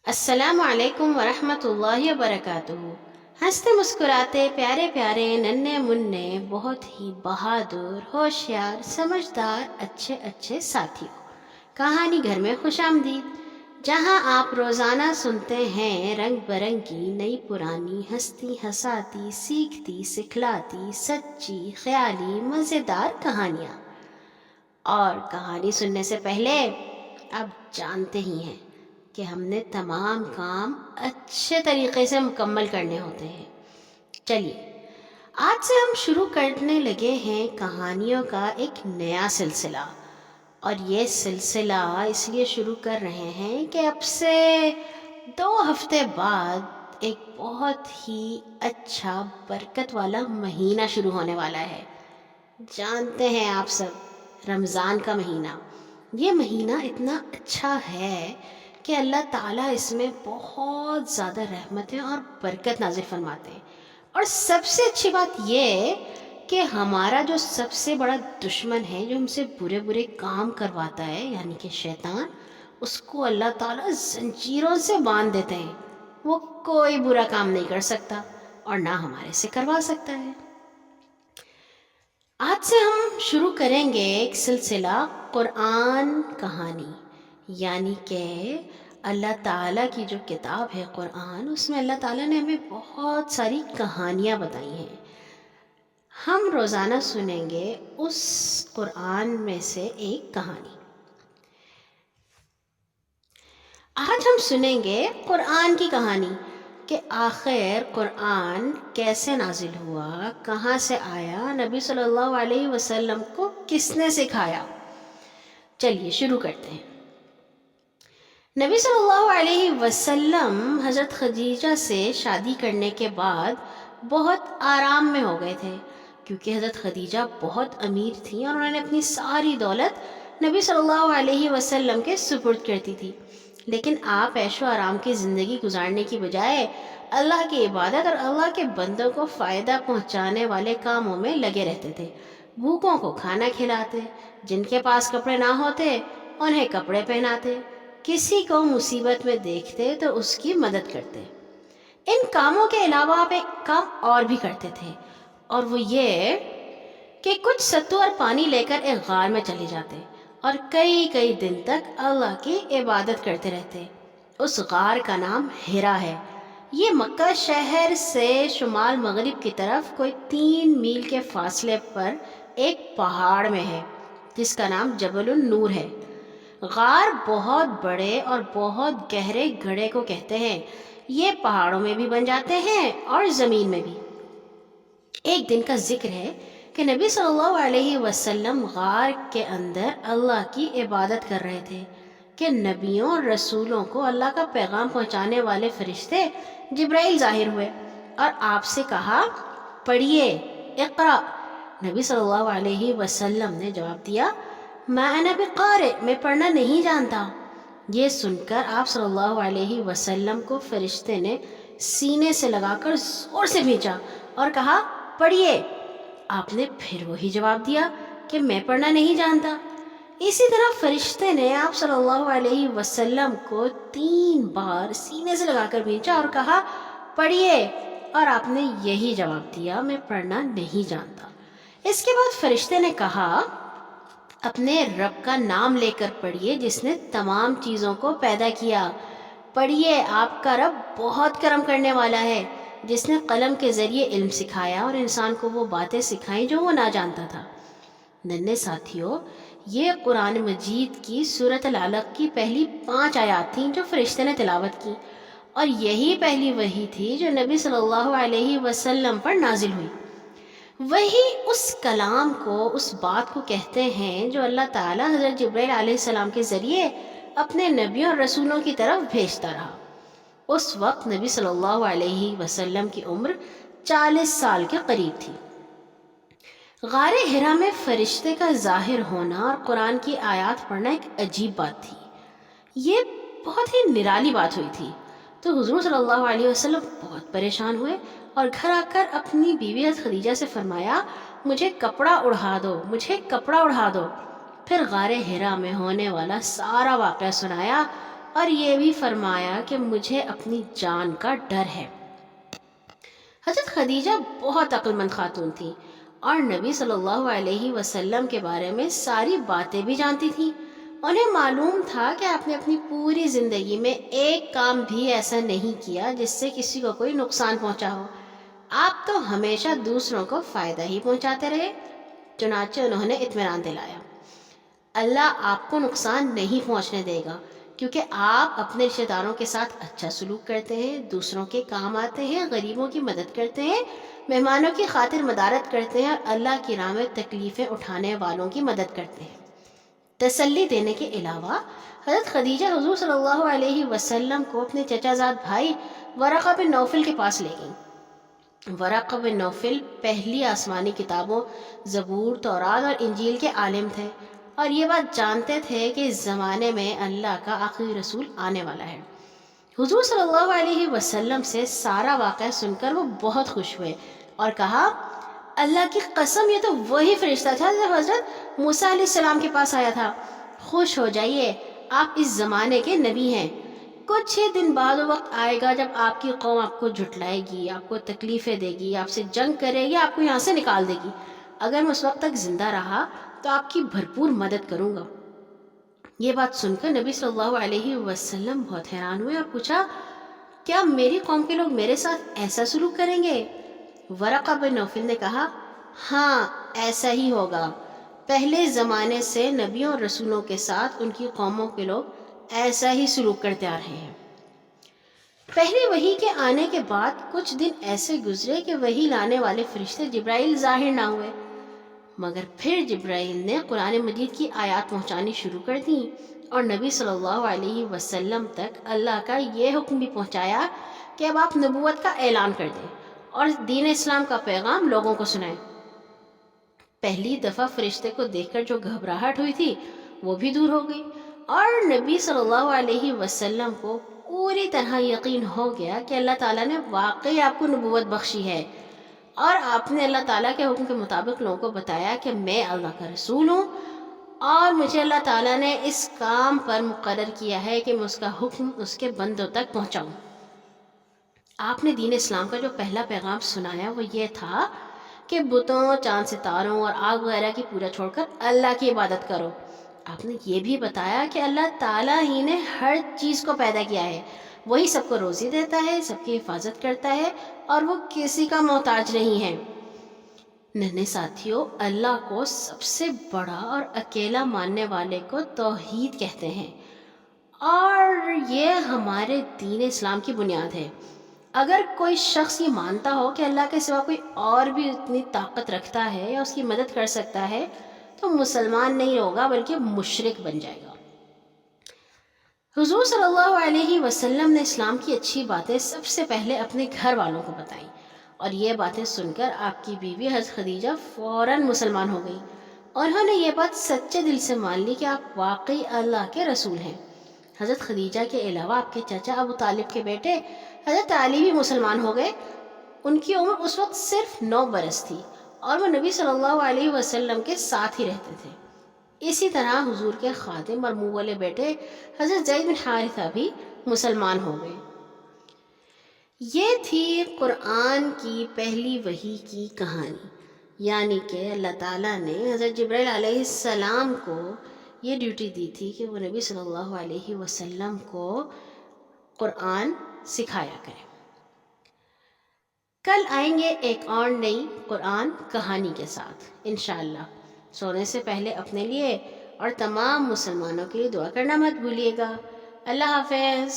السلام علیکم ورحمۃ اللہ وبرکاتہ۔ ہنستے مسکراتے پیارے پیارے ننھے منھے بہت ہی بہادر ہوشیار سمجھدار اچھے اچھے ساتھیوں، کہانی گھر میں خوش آمدید، جہاں آپ روزانہ سنتے ہیں رنگ برنگی نئی پرانی ہستی ہساتی سیکھتی سکھلاتی سچی خیالی مزیدار کہانیاں۔ اور کہانی سننے سے پہلے آپ جانتے ہی ہیں کہ ہم نے تمام کام اچھے طریقے سے مکمل کرنے ہوتے ہیں۔ چلیے آج سے ہم شروع کرنے لگے ہیں کہانیوں کا ایک نیا سلسلہ، اور یہ سلسلہ اس لیے شروع کر رہے ہیں کہ اب سے 2 ہفتے بعد ایک بہت ہی اچھا برکت والا مہینہ شروع ہونے والا ہے۔ جانتے ہیں آپ سب، رمضان کا مہینہ، یہ مہینہ اتنا اچھا ہے کہ اللہ تعالیٰ اس میں بہت زیادہ رحمتیں اور برکت نازل فرماتے ہیں۔ اور سب سے اچھی بات یہ کہ ہمارا جو سب سے بڑا دشمن ہے، جو ہم سے برے برے کام کرواتا ہے، یعنی کہ شیطان، اس کو اللہ تعالیٰ زنجیروں سے باندھ دیتے ہیں۔ وہ کوئی برا کام نہیں کر سکتا اور نہ ہمارے سے کروا سکتا ہے۔ آج سے ہم شروع کریں گے ایک سلسلہ قرآن کہانی، یعنی کہ اللہ تعالیٰ کی جو کتاب ہے قرآن، اس میں اللہ تعالیٰ نے ہمیں بہت ساری کہانیاں بتائی ہیں۔ ہم روزانہ سنیں گے اس قرآن میں سے ایک کہانی۔ آج ہم سنیں گے قرآن کی کہانی کہ آخر قرآن کیسے نازل ہوا، کہاں سے آیا، نبی صلی اللہ علیہ وسلم کو کس نے سکھایا۔ چلیے شروع کرتے ہیں۔ نبی صلی اللہ علیہ وسلم حضرت خدیجہ سے شادی کرنے کے بعد بہت آرام میں ہو گئے تھے، کیونکہ حضرت خدیجہ بہت امیر تھیں اور انہوں نے اپنی ساری دولت نبی صلی اللہ علیہ وسلم کے سپرد کرتی تھی۔ لیکن آپ عیش و آرام کی زندگی گزارنے کی بجائے اللہ کی عبادت اور اللہ کے بندوں کو فائدہ پہنچانے والے کاموں میں لگے رہتے تھے۔ بھوکوں کو کھانا کھلاتے، جن کے پاس کپڑے نہ ہوتے انہیں کپڑے پہناتے، کسی کو مصیبت میں دیکھتے تو اس کی مدد کرتے۔ ان کاموں کے علاوہ آپ ایک کام اور بھی کرتے تھے، اور وہ یہ کہ کچھ ستو اور پانی لے کر ایک غار میں چلے جاتے اور کئی دن تک اللہ کی عبادت کرتے رہتے۔ اس غار کا نام ہرا ہے۔ یہ مکہ شہر سے شمال مغرب کی طرف کوئی 3 میل کے فاصلے پر ایک پہاڑ میں ہے، جس کا نام جبل النور ہے۔ غار بہت بڑے اور بہت گہرے گڑھے کو کہتے ہیں۔ یہ پہاڑوں میں بھی بن جاتے ہیں اور زمین میں بھی۔ ایک دن کا ذکر ہے کہ نبی صلی اللہ علیہ وسلم غار کے اندر اللہ کی عبادت کر رہے تھے کہ نبیوں اور رسولوں کو اللہ کا پیغام پہنچانے والے فرشتے جبرائیل ظاہر ہوئے اور آپ سے کہا، پڑھیے، اقرا۔ نبی صلی اللہ علیہ وسلم نے جواب دیا، ما انا بقارئ، میں پڑھنا نہیں جانتا۔ یہ سن کر آپ صلی اللہ علیہ وسلم کو فرشتے نے سینے سے لگا کر زور سے بھیجا اور کہا، پڑھیے۔ آپ نے پھر وہی جواب دیا کہ میں پڑھنا نہیں جانتا۔ اسی طرح فرشتے نے آپ صلی اللہ علیہ وسلم کو 3 بار سینے سے لگا کر بھیجا اور کہا، پڑھیے، اور آپ نے یہی جواب دیا، میں پڑھنا نہیں جانتا۔ اس کے بعد فرشتے نے کہا، اپنے رب کا نام لے کر پڑھیے جس نے تمام چیزوں کو پیدا کیا۔ پڑھیے، آپ کا رب بہت کرم کرنے والا ہے، جس نے قلم کے ذریعے علم سکھایا اور انسان کو وہ باتیں سکھائیں جو وہ نہ جانتا تھا۔ ننھے ساتھیوں، یہ قرآن مجید کی سورۃ العلق کی پہلی 5 آیات تھیں جو فرشتے نے تلاوت کی، اور یہی پہلی وحی تھی جو نبی صلی اللہ علیہ وسلم پر نازل ہوئی۔ وہی اس کلام کو، اس بات کو کہتے ہیں جو اللہ تعالیٰ حضرت جبرائیل علیہ السلام کے ذریعے اپنے نبیوں اور رسولوں کی طرف بھیجتا رہا۔ اس وقت نبی صلی اللہ علیہ وسلم کی عمر 40 سال کے قریب تھی۔ غار ہرا میں فرشتے کا ظاہر ہونا اور قرآن کی آیات پڑھنا ایک عجیب بات تھی۔ یہ بہت ہی نرالی بات ہوئی تھی، تو حضور صلی اللہ علیہ وسلم بہت پریشان ہوئے اور گھر آ کر اپنی بیوی حضرت خدیجہ سے فرمایا، مجھے کپڑا اڑا دو، مجھے کپڑا اڑا دو۔ پھر غار ہرا میں ہونے والا سارا واقعہ سنایا اور یہ بھی فرمایا کہ مجھے اپنی جان کا ڈر ہے۔ حضرت خدیجہ بہت عقل مند خاتون تھیں اور نبی صلی اللہ علیہ وسلم کے بارے میں ساری باتیں بھی جانتی تھیں۔ انہیں معلوم تھا کہ آپ نے اپنی پوری زندگی میں ایک کام بھی ایسا نہیں کیا جس سے کسی کو کوئی نقصان پہنچا ہو۔ آپ تو ہمیشہ دوسروں کو فائدہ ہی پہنچاتے رہے۔ چنانچہ انہوں نے اطمینان دلایا، اللہ آپ کو نقصان نہیں پہنچنے دے گا، کیونکہ آپ اپنے رشتہ داروں کے ساتھ اچھا سلوک کرتے ہیں، دوسروں کے کام آتے ہیں، غریبوں کی مدد کرتے ہیں، مہمانوں کی خاطر مدارت کرتے ہیں اور اللہ کی راہ میں تکلیفیں اٹھانے والوں کی مدد کرتے ہیں۔ تسلی دینے کے علاوہ حضرت خدیجہ حضور صلی اللہ علیہ وسلم کو اپنے چچا زاد بھائی ورقہ بن نوفل کے پاس لے گئیں۔ ورقہ بن نوفل پہلی آسمانی کتابوں زبور، تورات اور انجیل کے عالم تھے اور یہ بات جانتے تھے کہ اس زمانے میں اللہ کا آخری رسول آنے والا ہے۔ حضور صلی اللہ علیہ وسلم سے سارا واقعہ سن کر وہ بہت خوش ہوئے اور کہا، اللہ کی قسم یہ تو وہی فرشتہ تھا جو حضرت موسیٰ علیہ السلام کے پاس آیا تھا۔ خوش ہو جائیے، آپ اس زمانے کے نبی ہیں۔ کچھ ہی دن بعد وہ وقت آئے گا جب آپ کی قوم آپ کو جھٹلائے گی، آپ کو تکلیفیں دے گی، آپ سے جنگ کرے گی، آپ کو یہاں سے نکال دے گی۔ اگر میں اس وقت تک زندہ رہا تو آپ کی بھرپور مدد کروں گا۔ یہ بات سن کر نبی صلی اللہ علیہ وسلم بہت حیران ہوئے اور پوچھا، کیا میری قوم کے لوگ میرے ساتھ ایسا سلوک کریں گے؟ ورقہ بن نوفل نے کہا، ہاں ایسا ہی ہوگا۔ پہلے زمانے سے نبیوں اور رسولوں کے ساتھ ان کی قوموں کے لوگ ایسا ہی سلوک کرتے آ رہے ہیں۔ پہلی وحی کے آنے کے بعد کچھ دن ایسے گزرے کہ وحی لانے والے فرشتے جبرائیل ظاہر نہ ہوئے، مگر پھر جبرائیل نے قرآن مجید کی آیات پہنچانی شروع کر دیں اور نبی صلی اللہ علیہ وسلم تک اللہ کا یہ حکم بھی پہنچایا کہ اب آپ نبوت کا اعلان کر دیں اور دین اسلام کا پیغام لوگوں کو سنائیں۔ پہلی دفعہ فرشتے کو دیکھ کر جو گھبراہٹ ہوئی تھی وہ بھی دور ہو گئی اور نبی صلی اللہ علیہ وسلم کو پوری طرح یقین ہو گیا کہ اللہ تعالیٰ نے واقعی آپ کو نبوت بخشی ہے اور آپ نے اللہ تعالیٰ کے حکم کے مطابق لوگوں کو بتایا کہ میں اللہ کا رسول ہوں اور مجھے اللہ تعالیٰ نے اس کام پر مقرر کیا ہے کہ میں اس کا حکم اس کے بندوں تک پہنچاؤں۔ آپ نے دین اسلام کا جو پہلا پیغام سنایا وہ یہ تھا کہ بتوں، چاند ستاروں اور آگ وغیرہ کی پوجا چھوڑ کر اللہ کی عبادت کرو۔ آپ نے یہ بھی بتایا کہ اللہ تعالیٰ ہی نے ہر چیز کو پیدا کیا ہے، وہی سب کو روزی دیتا ہے، سب کی حفاظت کرتا ہے اور وہ کسی کا محتاج نہیں ہے۔ ننھے ساتھیوں، اللہ کو سب سے بڑا اور اکیلا ماننے والے کو توحید کہتے ہیں اور یہ ہمارے دین اسلام کی بنیاد ہے۔ اگر کوئی شخص یہ مانتا ہو کہ اللہ کے سوا کوئی اور بھی اتنی طاقت رکھتا ہے یا اس کی مدد کر سکتا ہے تو مسلمان نہیں ہوگا بلکہ مشرک بن جائے گا۔ حضور صلی اللہ علیہ وسلم نے اسلام کی اچھی باتیں سب سے پہلے اپنے گھر والوں کو بتائیں اور یہ باتیں سن کر آپ کی بیوی حضرت خدیجہ فوراً مسلمان ہو گئی۔ انہوں نے یہ بات سچے دل سے مان لی کہ آپ واقعی اللہ کے رسول ہیں۔ حضرت خدیجہ کے علاوہ آپ کے چچا ابو طالب کے بیٹے حضرت علی بھی مسلمان ہو گئے۔ ان کی عمر اس وقت صرف 9 برس تھی اور وہ نبی صلی اللہ علیہ وسلم کے ساتھ ہی رہتے تھے۔ اسی طرح حضور کے خادم اور منہ والے بیٹے حضرت زید بن حارثہ بھی مسلمان ہو گئے۔ یہ تھی قرآن کی پہلی وحی کی کہانی، یعنی کہ اللہ تعالیٰ نے حضرت جبرائیل علیہ السلام کو یہ ڈیوٹی دی تھی کہ وہ نبی صلی اللہ علیہ وسلم کو قرآن سکھایا کرے۔ کل آئیں گے ایک اور نئی قرآن کہانی کے ساتھ انشاءاللہ۔ سونے سے پہلے اپنے لیے اور تمام مسلمانوں کے لیے دعا کرنا مت بھولیے گا۔ اللہ حافظ۔